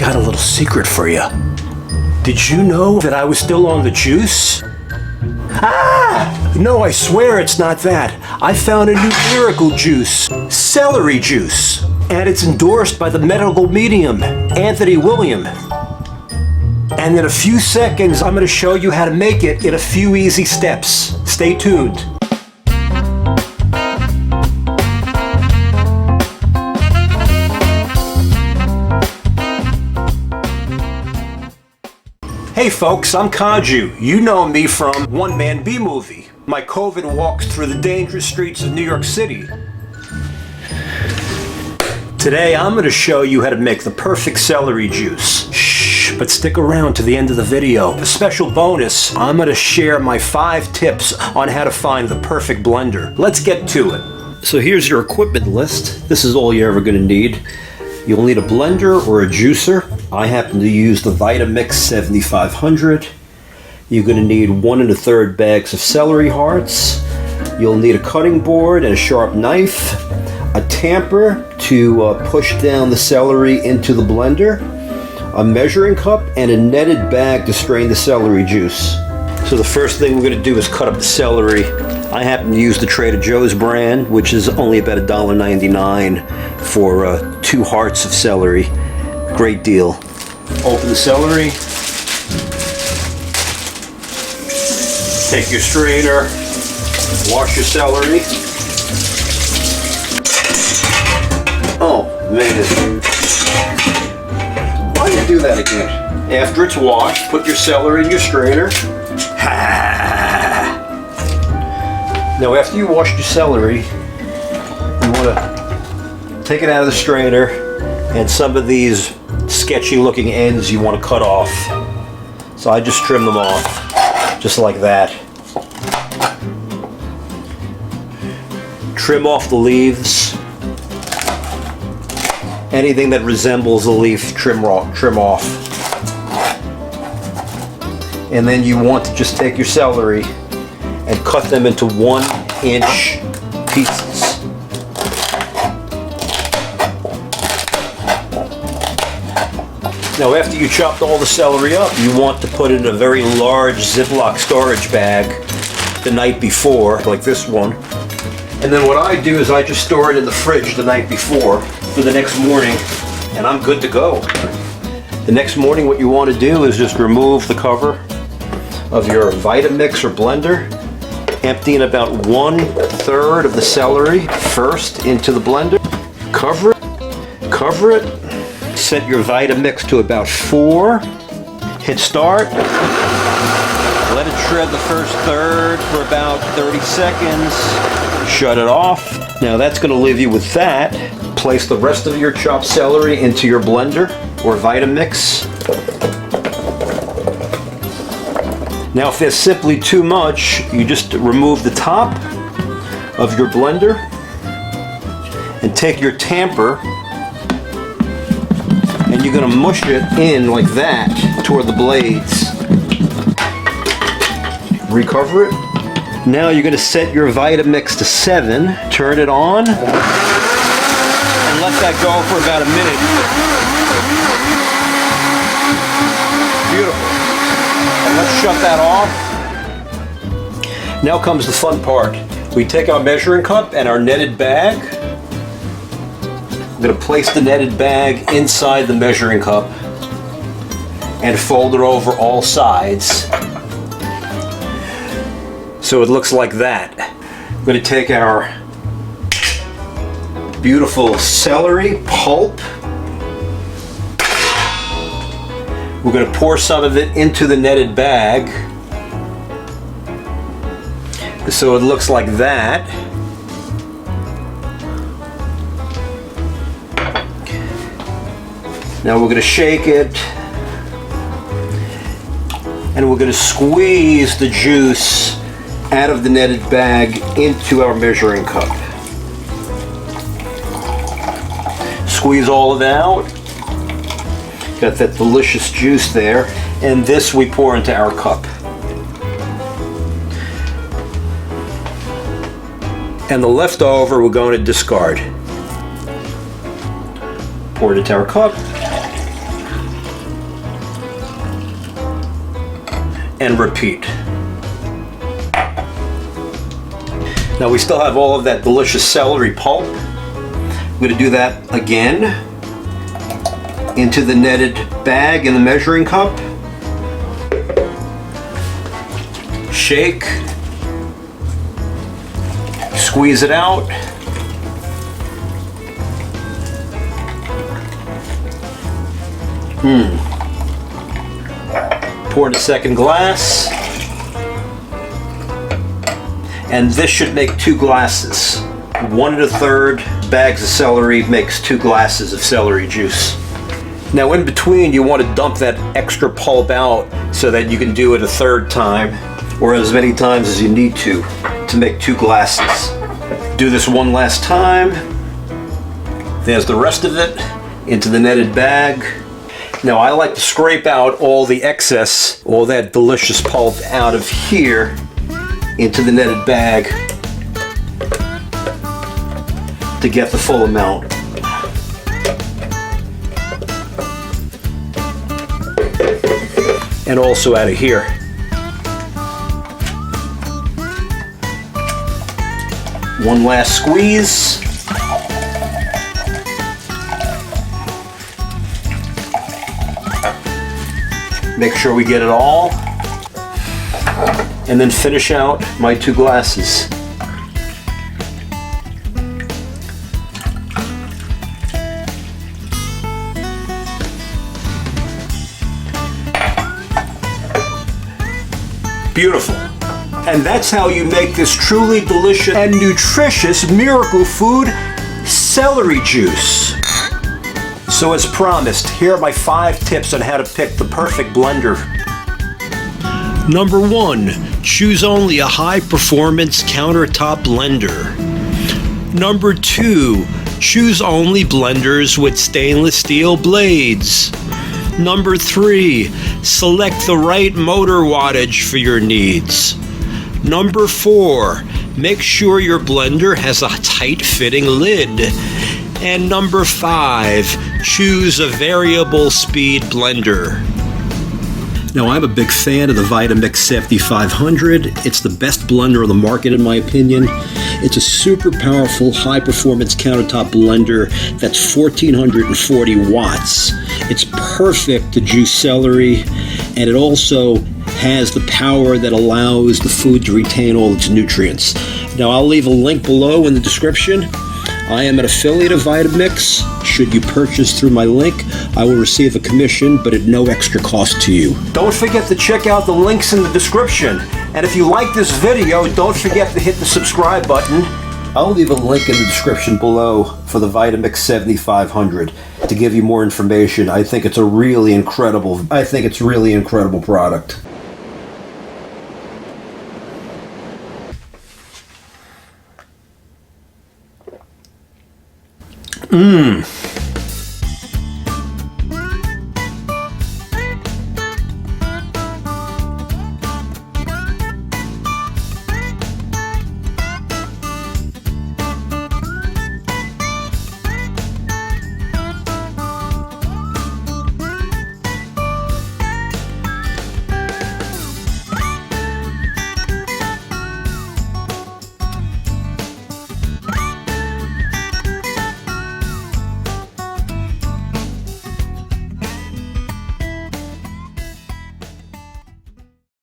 got a little secret for you. Did you know that I was still on the juice? Ah! No, I swear it's not that. I found a new miracle juice, celery juice. And it's endorsed by the medical medium, Anthony William. And in a few seconds, I'm going to show you how to make it in a few easy steps. Stay tuned. Hey folks, I'm Kaju. You know me from One Man Bee Movie. My COVID walks through the dangerous streets of New York City. Today I'm going to show you how to make the perfect celery juice. Shh, but stick around to the end of the video. A special bonus, I'm going to share my 5 tips on how to find the perfect blender. Let's get to it. So here's your equipment list. This is all you're ever going to need. You'll need a blender or a juicer. I happen to use the Vitamix 7500. You're going to need 1 1/3 bags of celery hearts. You'll need a cutting board and a sharp knife, a tamper to push down the celery into the blender, a measuring cup, and a netted bag to strain the celery juice. So the first thing we're going to do is cut up the celery. I happen to use the Trader Joe's brand, which is only about $1.99 for 2 hearts of celery. Great deal. Open the celery. Take your strainer. Wash your celery. Oh, man. Why do you do that again? After it's washed, put your celery in your strainer. Now after you washed your celery, you want to take it out of the strainer, and some of these sketchy looking ends you want to cut off. So I just trim them off, just like that. Trim off the leaves. Anything that resembles a leaf, trim off. And then you want to just take your celery and cut them into 1-inch pieces. Now after you chopped all the celery up, you want to put it in a very large Ziploc storage bag the night before, like this one. And then what I do is I just store it in the fridge the night before for the next morning, and I'm good to go. The next morning what you want to do is just remove the cover of your Vitamix or blender, emptying about 1/3 of the celery first into the blender. Cover it. Set your Vitamix to about 4. Hit start. Let it shred the first third for about 30 seconds. Shut it off. Now that's going to leave you with that. Place the rest of your chopped celery into your blender or Vitamix. Now if there's simply too much, you just remove the top of your blender and take your tamper, and you're going to mush it in like that toward the blades. Recover it. Now you're going to set your Vitamix to 7, turn it on, and let that go for about a minute. Beautiful. And let's shut that off. Now comes the fun part. We take our measuring cup and our netted bag. I'm going to place the netted bag inside the measuring cup and fold it over all sides. So it looks like that. I'm going to take our beautiful celery pulp. We're going to pour some of it into the netted bag. So it looks like that. Now we're going to shake it, and we're going to squeeze the juice out of the netted bag into our measuring cup. Squeeze all of it out. Got that delicious juice there, and this we pour into our cup. And the leftover we're going to discard. Pour it into our cup. and repeat. Now we still have all of that delicious celery pulp. I'm going to do that again into the netted bag in the measuring cup. Shake. Squeeze it out. Pour in a second glass. And this should make 2 glasses. 1 1/3 bags of celery makes 2 glasses of celery juice. Now in between you want to dump that extra pulp out so that you can do it a 3rd time, or as many times as you need to make 2 glasses. Do this one last time. There's the rest of it into the netted bag. Now I like to scrape out all the excess, all that delicious pulp out of here into the netted bag to get the full amount. And also out of here. One last squeeze. Make sure we get it all. And then finish out my 2 glasses. Beautiful. And that's how you make this truly delicious and nutritious miracle food, celery juice. So as promised, here are my 5 tips on how to pick the perfect blender. Number 1, choose only a high-performance countertop blender. Number 2, choose only blenders with stainless steel blades. Number 3, select the right motor wattage for your needs. Number 4, make sure your blender has a tight-fitting lid. And number 5, choose a variable speed blender. Now, I'm a big fan of the Vitamix 7500. It's the best blender on the market, in my opinion. It's a super powerful, high-performance countertop blender that's 1440 watts. It's perfect to juice celery, and it also has the power that allows the food to retain all its nutrients. Now, I'll leave a link below in the description. I am an affiliate of Vitamix. Should you purchase through my link, I will receive a commission, but at no extra cost to you. Don't forget to check out the links in the description. And if you like this video, don't forget to hit the subscribe button. I'll leave a link in the description below for the Vitamix 7500 to give you more information. I think it's a really incredible product. Mmm.